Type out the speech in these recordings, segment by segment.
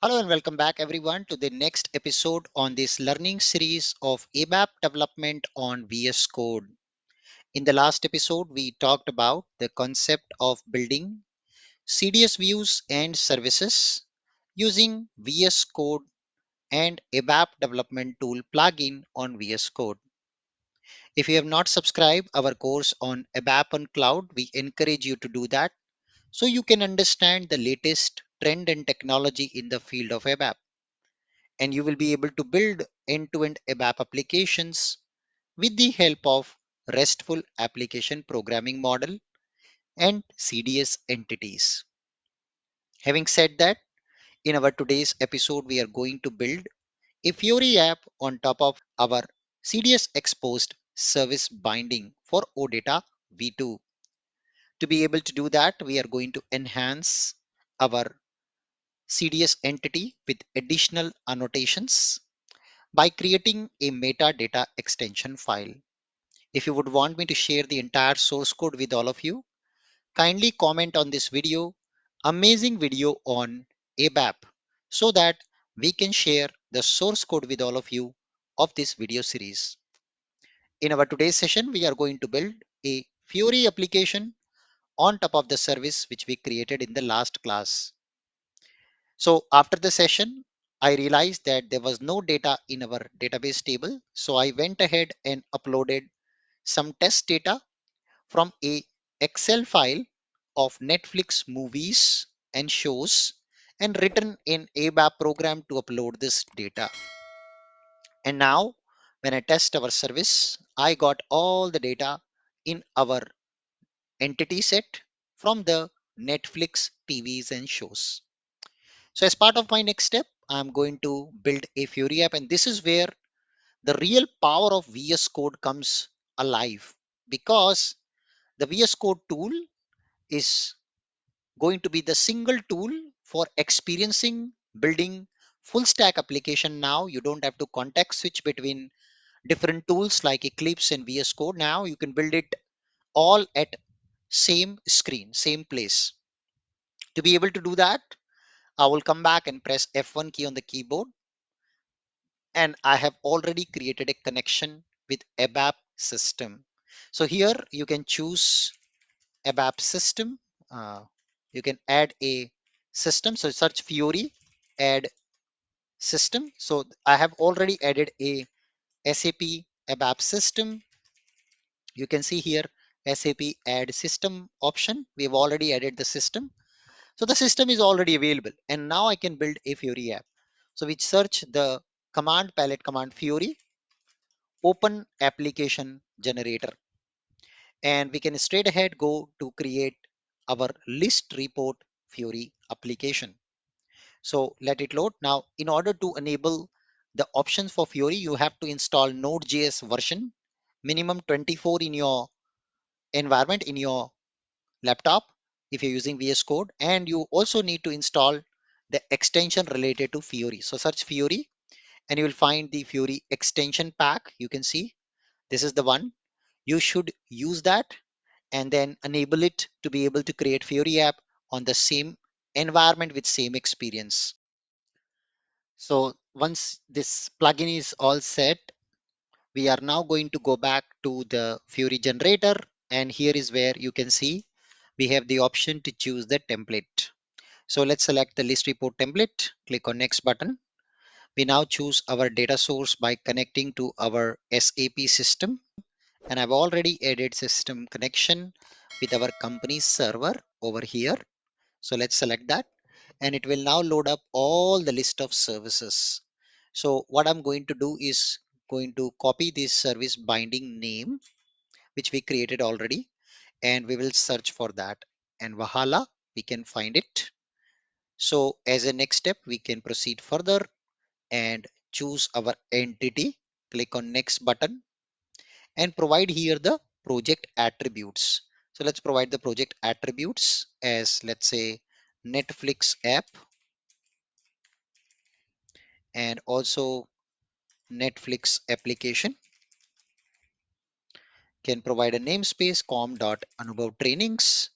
Hello and welcome back everyone to the next episode on this learning series of ABAP development on VS Code. In the last episode, we talked about the concept of building CDS views and services using VS Code and ABAP development tool plugin on VS Code. If you have not subscribed our course on ABAP on cloud, we encourage you to do that so you can understand the latest trend and technology in the field of ABAP, and you will be able to build end-to-end ABAP applications with the help of RESTful application programming model and CDS entities. Having said that, in our today's episode, we are going to build a Fiori app on top of our CDS exposed service binding for OData V2. To be able to do that, we are going to enhance our CDS entity with additional annotations by creating a metadata extension file. If you would want me to share the entire source code with all of you, kindly comment on this video, amazing video on ABAP, so that we can share the source code with all of you of this video series. In our today's session, we are going to build a Fiori application on top of the service which we created in the last class. So after the session, I realized that there was no data in our database table. So I went ahead and uploaded some test data from a Excel file of Netflix movies and shows and written in ABAP program to upload this data. And now when I test our service, I got all the data in our entity set from the Netflix TVs and shows. So as part of my next step, I'm going to build a Fiori app, and this is where the real power of VS Code comes alive, because the VS Code tool is going to be the single tool for experiencing building full stack application. Now you don't have to context switch between different tools like Eclipse and VS Code. Now you can build it all at same screen, same place. To be able to do that, I will come back and press F1 key on the keyboard, and I have already created a connection with ABAP system. So here you can choose ABAP system. Uh, you can add a system. So search Fiori, add system. So I have already added a SAP ABAP system. You can see here SAP add system option. We have already added the system. So the system is already available. And now I can build a Fiori app. So we search the command palette command Fiori, open application generator, and we can straight ahead go to create our list report Fiori application. So let it load. Now, in order to enable the options for Fiori, you have to install Node.js version minimum 24 in your environment, in your laptop, if you're using VS Code, and you also need to install the extension related to Fiori. So search Fiori and you will find the Fiori extension pack. You can see this is the one. You should use that and then enable it to be able to create Fiori app on the same environment with same experience. So once this plugin is all set, we are now going to go back to the Fiori generator, and here is where you can see we have the option to choose the template. So let's select the list report template, click on next button. We now choose our data source by connecting to our SAP system, and I've already added system connection with our company server over here. So let's select that, and it will now load up all the list of services. So what I'm going to do is going to copy this service binding name, which we created already, and we will search for that. And Wahala, we can find it. So as a next step, we can proceed further and choose our entity, click on next button, and provide here the project attributes. So let's provide the project attributes as, let's say, Netflix app, and also Netflix application. Can provide a namespace com.anubhav trainings,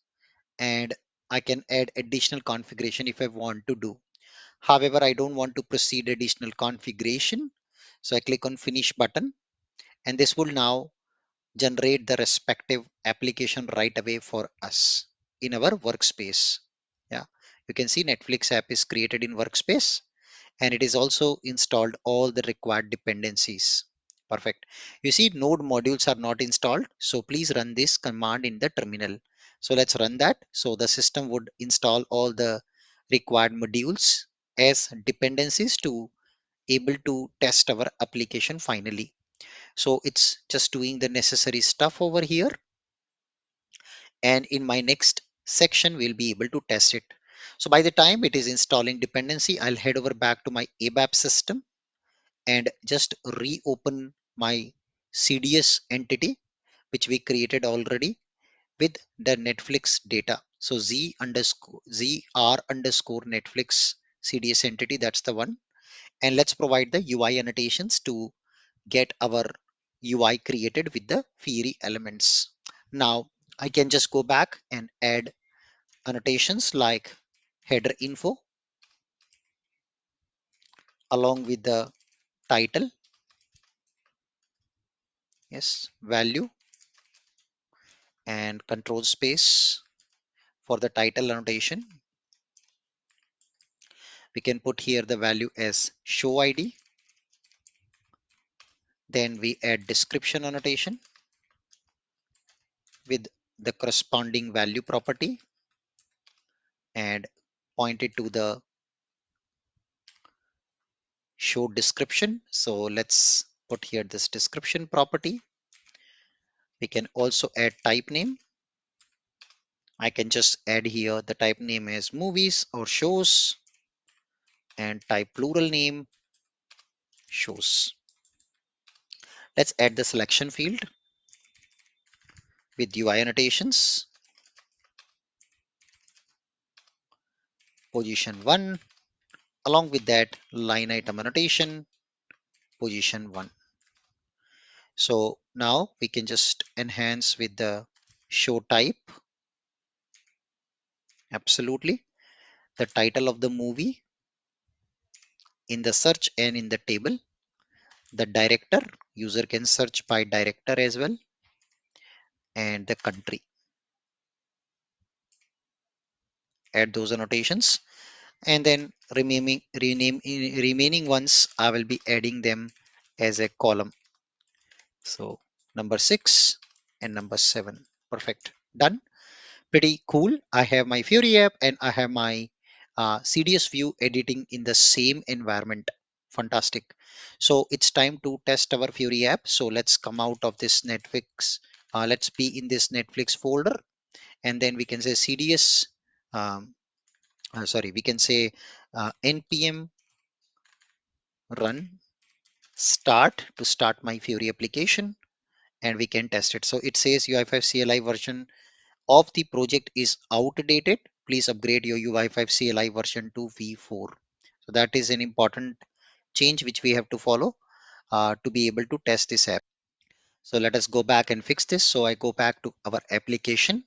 and I can add additional configuration if I want to do. However, I don't want to proceed additional configuration. So I click on finish button, and this will now generate the respective application right away for us in our workspace. Yeah, you can see Netflix app is created in workspace, and it is also installed all the required dependencies. Perfect. You see node modules are not installed, so please run this command in the terminal. So let's run that. So the system would install all the required modules as dependencies to able to test our application finally. So it's just doing the necessary stuff over here, and in my next section we'll be able to test it. So by the time it is installing dependency, I'll head over back to my ABAP system and just reopen my CDS entity which we created already with the Netflix data. So ZR underscore Netflix CDS entity, that's the one. And let's provide the UI annotations to get our UI created with the Fiori elements. Now I can just go back and add annotations like header info along with the title, yes, value, and control space. For the title annotation, we can put here the value as show ID. Then we add description annotation with the corresponding value property and point it to the show description. So let's put here this description property. We can also add type name. I can just add here the type name as movies or shows and type plural name shows. Let's add the selection field with UI annotations, position 1, along with that line item annotation, position 1. So now we can just enhance with the show type. Absolutely. The title of the movie in the search and in the table. The director, user can search by director as well, and the country. Add those annotations, and then remaining ones I will be adding them as a column. So number 6 and number 7. Perfect. Done. Pretty cool. I have my Fiori app and I have my CDS view editing in the same environment. Fantastic. So it's time to test our Fiori app. So let's come out of this Netflix. Let's be in this Netflix folder, and then we can say CDS. Um, sorry, we can say npm run start to start my Fiori application, and we can test it. So it says UI5 CLI version of the project is outdated. Please upgrade your UI5 CLI version to V4. So that is an important change which we have to follow to be able to test this app. So let us go back and fix this. So I go back to our application,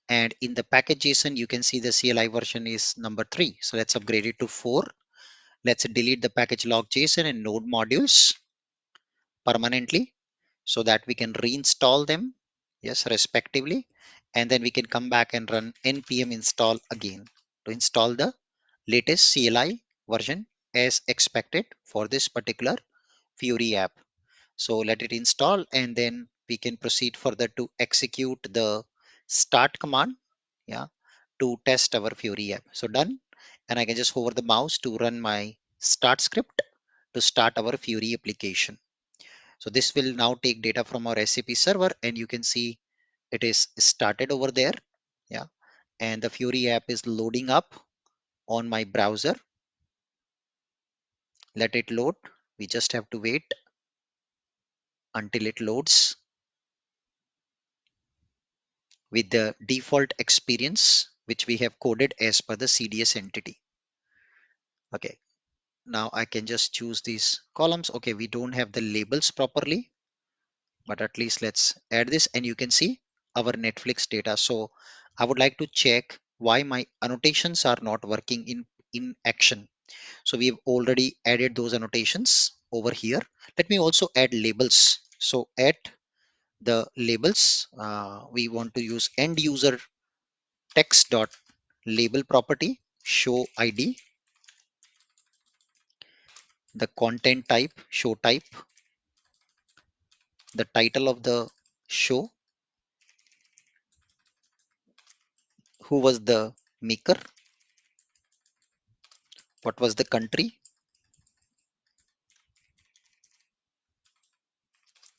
and in the package JSON, you can see the CLI version is number 3. So let's upgrade it to 4. Let's delete the package log JSON and node modules permanently so that we can reinstall them, yes, respectively. And then we can come back and run npm install again to install the latest CLI version as expected for this particular Fiori app. So let it install, and then we can proceed further to execute the start command, yeah, to test our Fiori app. So done, and I can just hover the mouse to run my start script to start our Fiori application. So this will now take data from our SAP server, and you can see it is started over there. Yeah. And the Fiori app is loading up on my browser. Let it load. We just have to wait until it loads with the default experience, which we have coded as per the CDS entity. Okay. Now I can just choose these columns. Okay. We don't have the labels properly, but at least let's add this, and you can see our Netflix data. So I would like to check why my annotations are not working in action. So we've already added those annotations over here. Let me also add labels. So at the labels, we want to use end user text dot label property, show ID, the content type, show type, the title of the show, who was the maker, what was the country,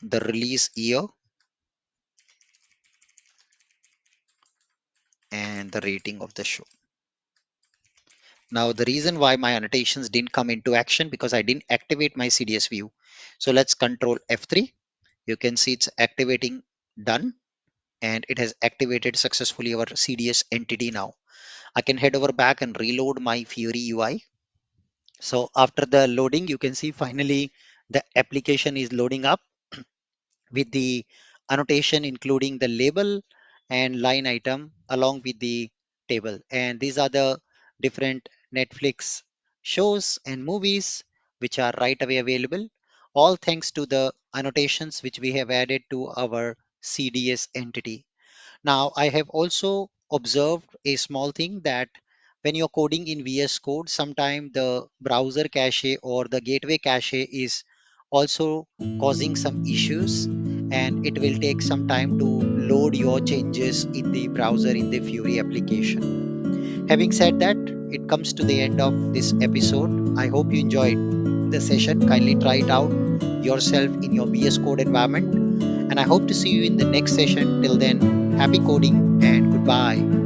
the release year, and the rating of the show. Now, the reason why my annotations didn't come into action because I didn't activate my CDS view. So let's control F3. You can see it's activating done, and it has activated successfully our CDS entity now. I can head over back and reload my Fiori UI. So after the loading, you can see finally the application is loading up with the annotation including the label and line item along with the table. And these are the different Netflix shows and movies which are right away available, all thanks to the annotations which we have added to our CDS entity. Now, I have also observed a small thing that when you're coding in VS Code, sometimes the browser cache or the gateway cache is also causing some issues, and it will take some time to load your changes in the browser in the Fury application. Having said that, it comes to the end of this episode. I hope you enjoyed the session. Kindly try it out yourself in your VS Code environment, and I hope to see you in the next session. Till then, happy coding and goodbye.